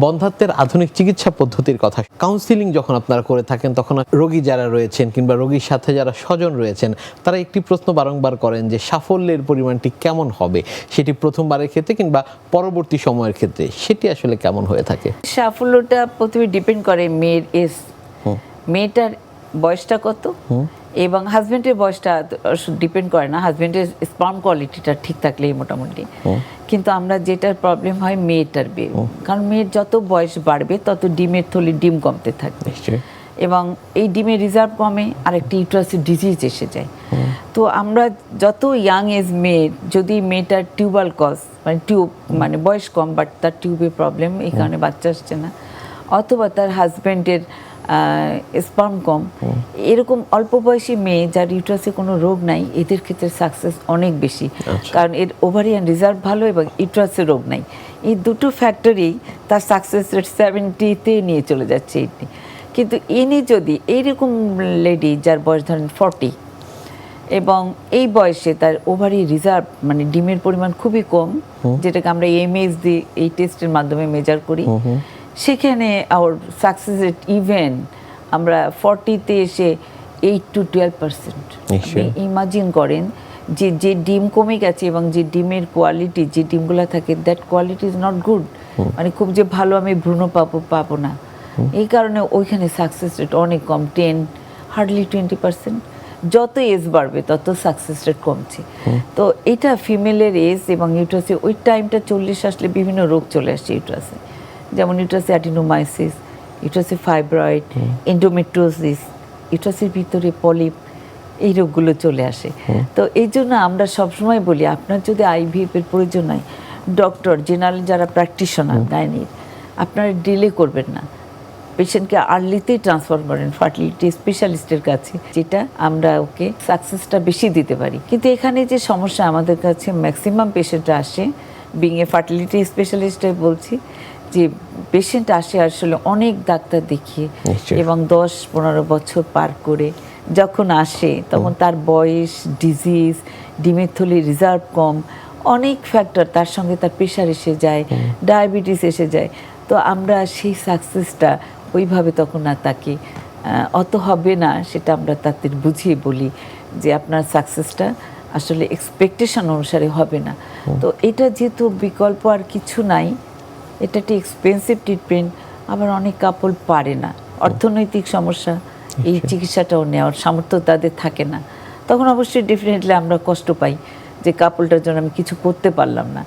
বন্ধ্যাত্বের আধুনিক চিকিৎসা পদ্ধতির কথা, কাউন্সিলিং যখন আপনারা করে থাকেন তখন রোগী যারা রয়েছেন কিংবা রোগীর সাথে যারা স্বজন রয়েছেন তারা একটি প্রশ্ন বারংবার করেন যে সাফল্যের পরিমাণটি কেমন হবে, সেটি প্রথমবারের ক্ষেত্রে কিংবা পরবর্তী সময়ের ক্ষেত্রে সেটি আসলে কেমন হয়ে থাকে? সাফল্যটা প্রথমে ডিপেন্ড করে মেয়ের এজ, মেয়েটার বয়সটা কত, এবং হাজবেন্ডের বয়সটা ডিপেন্ড করে না। হাজবেন্ডের স্পার্ম কোয়ালিটিটা ঠিক থাকলেই মোটামুটি। কিন্তু আমরা যেটার প্রবলেম হয় মেয়েটার বিয়ে, কারণ মেয়ের যত বয়স বাড়বে তত ডিমের থলি ডিম কমতে থাকবে এবং এই ডিমের রিজার্ভ কমে, আরেকটি ইউট্রাসের ডিজিজ এসে যায়। তো আমরা যত ইয়াং এজ মেয়ের, যদি মেয়েটার টিউবাল কজ মানে বয়স কম বাট তার টিউবের প্রবলেম, এই কারণে বাচ্চা আসছে না, অথবা তার হাজব্যান্ডের স্পার্ম কম, এরকম অল্প বয়সী মেয়ে যার ইউট্রাসে কোনো রোগ নাই, এদের ক্ষেত্রে সাকসেস অনেক বেশি। কারণ এর ওভারিয়ান রিজার্ভ ভালো এবং ইউট্রাসে রোগ নাই। এই দুটো ফ্যাক্টরেই তার সাকসেস রেট 70-তে নিয়ে চলে যাচ্ছে। কিন্তু ইনি যদি এইরকম লেডি যার বয়স ধরেন 40 এবং এই বয়সে তার ওভারি রিজার্ভ মানে ডিমের পরিমাণ খুবই কম, যেটাকে আমরা এমএস দিয়ে এই টেস্টের মাধ্যমে মেজার করি, সেখানে আওয়ার সাকসেস রেট ইভেন আমরা 40-তে এসে 8-12%। ইমাজিন করেন যে যে ডিম কমে গেছে এবং যে ডিমের কোয়ালিটি, যে ডিমগুলো থাকে, that quality is not good, মানে খুব যে ভালো আমি ভ্রূণ পাবো না। এই কারণে ওইখানে সাকসেস রেট অনেক কম, 10 হার্ডলি 20%। যত এজ বাড়বে তত সাকসেস রেট কমছে। তো এটা ফিমেলের এজ এবং ইউট্রাসে ওই টাইমটা 40 আসলে বিভিন্ন রোগ চলে আসছে ইউট্রাসে, যেমন ইউট্রাসে অ্যাডিনোমাইসিস, ইউট্রাসে ফাইব্রয়েড, এন্ডোমেট্রিওসিস, ইউট্রাসের ভিতরে পলিপ, এই রোগগুলো চলে আসে। তো এই জন্য আমরা সবসময় বলি আপনার যদি আইভিএফ এর প্রয়োজন হয়, ডক্টর জেনারেল যারা প্র্যাকটিশনার গাইনির, আপনারা ডিলে করবেন না, পেশেন্টকে আর্লিতেই ট্রান্সফার করেন ফার্টিলিটি স্পেশালিস্টের কাছে, যেটা আমরা ওকে সাকসেসটা বেশি দিতে পারি। কিন্তু এখানে যে সমস্যা, আমাদের কাছে ম্যাক্সিমাম পেশেন্ট আসে, বিং এ ফার্টিলিটি স্পেশালিস্টে বলছি, যে পেশেন্ট আসে আসলে অনেক ডাক্তার দেখিয়ে এবং 10-15 বছর পার করে যখন আসে তখন তার বয়স, ডিজিজ, ডিমের থলি রিজার্ভ কম, অনেক ফ্যাক্টর, তার সঙ্গে তার প্রেশার এসে যায়, ডায়াবেটিস এসে যায়। তো আমরা সেই সাকসেসটা ওইভাবে তখন আর তাকে অত হবে না, সেটা আমরা তাদের বুঝিয়ে বলি যে আপনার সাকসেসটা আসলে এক্সপেকটেশন অনুসারে হবে না। তো এটা যেহেতু বিকল্প আর কিছু নাই, এটা একটি এক্সপেন্সিভ ট্রিটমেন্ট, আবার অনেক কাপল পারে না, অর্থনৈতিক সমস্যা, এই চিকিৎসাটাও নেওয়ার সামর্থ্য তাদের থাকে না, তখন অবশ্যই ডেফিনেটলি আমরা কষ্ট পাই যে কাপলটার জন্য আমি কিছু করতে পারলাম না।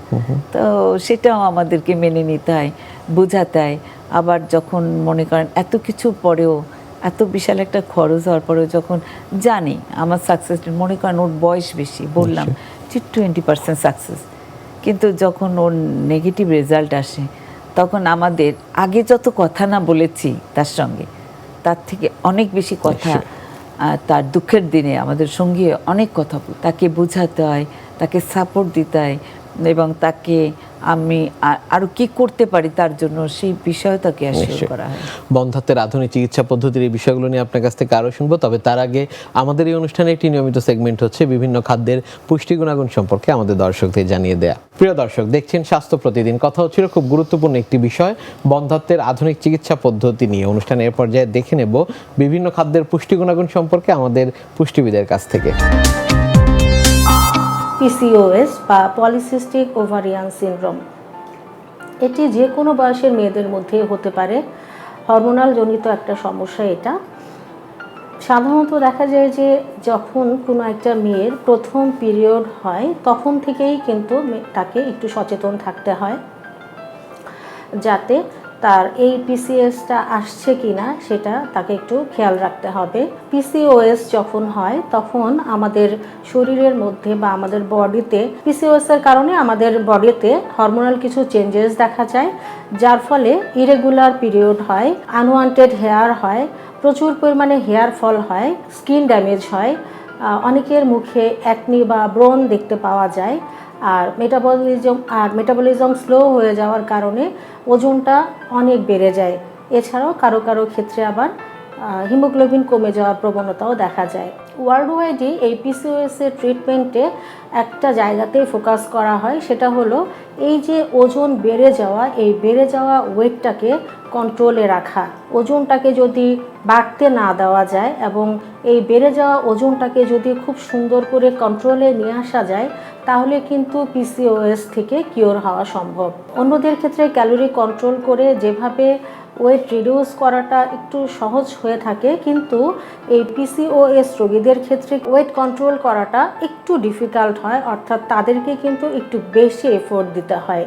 তো সেটাও আমাদেরকে মেনে নিতে হয়, বোঝাতে হয়। আবার যখন মনে করেন এত কিছুর পরেও, এত বিশাল একটা খরচ হওয়ার পরেও যখন জানি আমার সাকসেস, মনে করেন ওর বয়স বেশি, বললাম যে 20% সাকসেস, কিন্তু যখন ওর নেগেটিভ রেজাল্ট আসে তখন আমাদের আগে যত কথা না বলেছি তার সঙ্গে, তার থেকে অনেক বেশি কথা তার দুঃখের দিনে আমাদের সঙ্গে অনেক কথা তাকে বোঝাতে হয়, তাকে সাপোর্ট দিতে হয় এবং তাকে আমি আরও কি করতে পারি তার জন্য সেই বিষয়ে তাকে অ্যাসিওর করা হয়। বন্ধ্যাত্বের আধুনিক চিকিৎসা পদ্ধতির এই বিষয়গুলো নিয়ে আপনার কাছ থেকে আরও শুনবো, তবে তার আগে আমাদের এই অনুষ্ঠানে একটি নিয়মিত সেগমেন্ট হচ্ছে বিভিন্ন খাদ্যের পুষ্টি গুণাগুণ সম্পর্কে আমাদের দর্শকদের জানিয়ে দেয়া। প্রিয় দর্শক, দেখছেন স্বাস্থ্য প্রতিদিন। কথা হচ্ছিল খুব গুরুত্বপূর্ণ একটি বিষয়, বন্ধ্যাত্বের আধুনিক চিকিৎসা পদ্ধতি নিয়ে। অনুষ্ঠানের পর্যায়ে দেখে নেব বিভিন্ন খাদ্যের পুষ্টি গুণাগুণ সম্পর্কে আমাদের পুষ্টিবিদের কাছ থেকে। পিসিওএস বা পলিসিস্টিক ওভারিয়ান সিনড্রোম, এটি যে কোনো বয়সের মেয়েদের মধ্যে হতে পারে, হরমোনাল জনিত একটা সমস্যা। এটা সাধারণত দেখা যায় যে যখন কোনো একটা মেয়ের প্রথম পিরিয়ড হয় তখন থেকেই কিন্তু তাকে একটু সচেতন থাকতে হয়, যাতে তার এই পিসিওএসটা আসছে কি না সেটা তাকে একটু খেয়াল রাখতে হবে। পিসিওএস যখন হয় তখন আমাদের শরীরের মধ্যে বা আমাদের বডিতে, পিসিওএসের কারণে আমাদের বডিতে হরমোনাল কিছু চেঞ্জেস দেখা যায়, যার ফলে ইরেগুলার পিরিয়ড হয়, আনওয়ান্টেড হেয়ার হয়, প্রচুর পরিমাণে হেয়ার ফল হয়, স্কিন ড্যামেজ হয়, অনেকের মুখে অ্যাকনি বা ব্রণ দেখতে পাওয়া যায়, আর মেটাবলিজম স্লো হয়ে যাওয়ার কারণে ওজনটা অনেক বেড়ে যায়। এছাড়াও কারো কারো ক্ষেত্রে আবার হিমোগ্লোবিন কমে যাওয়ার প্রবণতাও দেখা যায়। ওয়ার্ল্ড ওয়াইডই এই পিসিওএস এর ট্রিটমেন্টে একটা জায়গাতেই ফোকাস করা হয়, সেটা হলো এই যে ওজন বেড়ে যাওয়া, এই বেড়ে যাওয়া ওয়েটটাকে কন্ট্রোলে রাখা। ওজনটাকে যদি বাড়তে না দেওয়া যায় এবং এই বেড়ে যাওয়া ওজনটাকে যদি খুব সুন্দর করে কন্ট্রোলে নিয়ে আসা যায়, তাহলে কিন্তু পিসিওএস থেকে কিওর হওয়া সম্ভব। অন্যদের ক্ষেত্রে ক্যালোরি কন্ট্রোল করে যেভাবে ওয়েট রিডিউস করাটা একটু সহজ হয়ে থাকে, কিন্তু এই পিসিওএস রোগীদের ক্ষেত্রে ওয়েট কন্ট্রোল করাটা একটু ডিফিকাল্ট হয়, অর্থাৎ তাদেরকে কিন্তু একটু বেশি এফোর্ট দিতে হয়।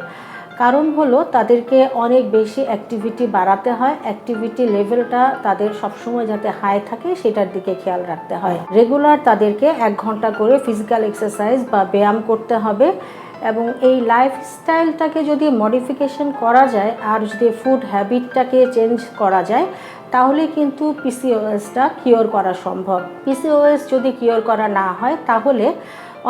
কারণ হলো তাদেরকে অনেক বেশি অ্যাক্টিভিটি বাড়াতে হয়, অ্যাক্টিভিটি লেভেলটা তাদের সবসময় যাতে হাই থাকে সেটার দিকে খেয়াল রাখতে হয়। রেগুলার তাদেরকে 1 ঘন্টা করে ফিজিক্যাল এক্সারসাইজ বা ব্যায়াম করতে হবে এবং এই লাইফস্টাইলটাকে যদি মডিফিকেশন করা যায় আর যদি ফুড হ্যাবিটটাকে চেঞ্জ করা যায়, তাহলে কিন্তু পিসিওএসটা কিওর করা সম্ভব। পিসিওএস যদি কিওর করা না হয়, তাহলে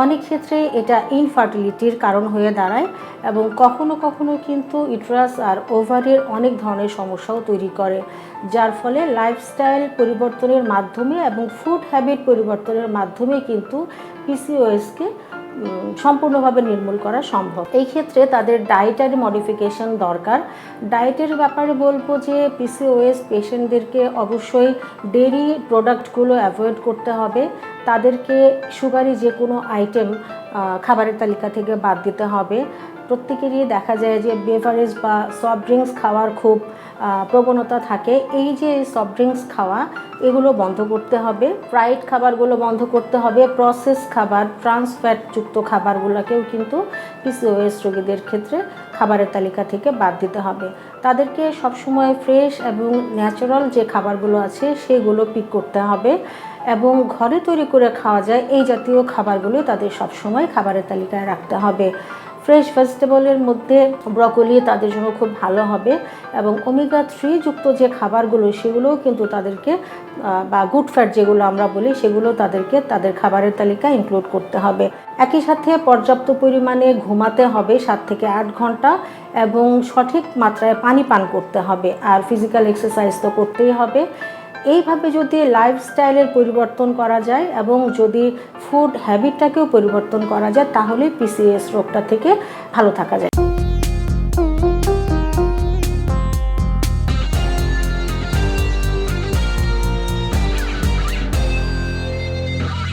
অনেক ক্ষেত্রে এটা ইনফার্টিলিটির কারণ হয়ে দাঁড়ায় এবং কখনো কখনো কিন্তু ইউটেরাস আর ওভারির অনেক ধরনের সমস্যাও তৈরি করে, যার ফলে লাইফস্টাইল পরিবর্তনের মাধ্যমে এবং ফুড হ্যাবিট পরিবর্তনের মাধ্যমে কিন্তু পিসিওএসকে সম্পূর্ণভাবে নির্মূল করা সম্ভব। এই ক্ষেত্রে তাদের ডায়েটারি মডিফিকেশন দরকার। ডায়েটের ব্যাপারে বলবো যে পিসিওএস পেশেন্টদেরকে অবশ্যই ডেইরি প্রোডাক্টগুলো অ্যাভয়েড করতে হবে, তাদেরকে সুগারি যে কোনো আইটেম খাবারের তালিকা থেকে বাদ দিতে হবে। প্রত্যেকেরই দেখা যায় যে বেভারেজ বা সফট ড্রিঙ্কস খাওয়ার খুব প্রবণতা থাকে। এই যে সফট ড্রিঙ্কস খাওয়া, এগুলো বন্ধ করতে হবে। ফ্রাইড খাবারগুলো বন্ধ করতে হবে। প্রসেস খাবার, ট্রান্স ফ্যাটযুক্ত খাবারগুলোকেও কিন্তু পিসিওএস রোগীদের ক্ষেত্রে খাবারের তালিকা থেকে বাদ দিতে হবে। তাদেরকে সবসময় ফ্রেশ এবং ন্যাচারাল যে খাবারগুলো আছে সেগুলো পিক করতে হবে এবং ঘরে তৈরি করে খাওয়া যায় এই জাতীয় খাবারগুলো তাদের সবসময় খাবারের তালিকায় রাখতে হবে। ফ্রেশ ভেজিটেবলের মধ্যে ব্রকোলি তাদের জন্য খুব ভালো হবে এবং ওমেগা 3 যুক্ত যে খাবারগুলো সেগুলোও কিন্তু তাদেরকে বা গুড ফ্যাট যেগুলো আমরা বলি সেগুলো তাদেরকে তাদের খাবারের তালিকায় ইনক্লুড করতে হবে। একই সাথে পর্যাপ্ত পরিমাণে ঘুমাতে হবে 7 থেকে 8 ঘন্টা এবং সঠিক মাত্রায় পানি পান করতে হবে আর ফিজিক্যাল এক্সারসাইজ তো করতেই হবে। এইভাবে যদি লাইফস্টাইলের পরিবর্তন করা যায় এবং যদি ফুড হ্যাবিটটাকেও পরিবর্তন করা যায়, তাহলে পিসিওএস রোগটা থেকে ভালো থাকা যায়।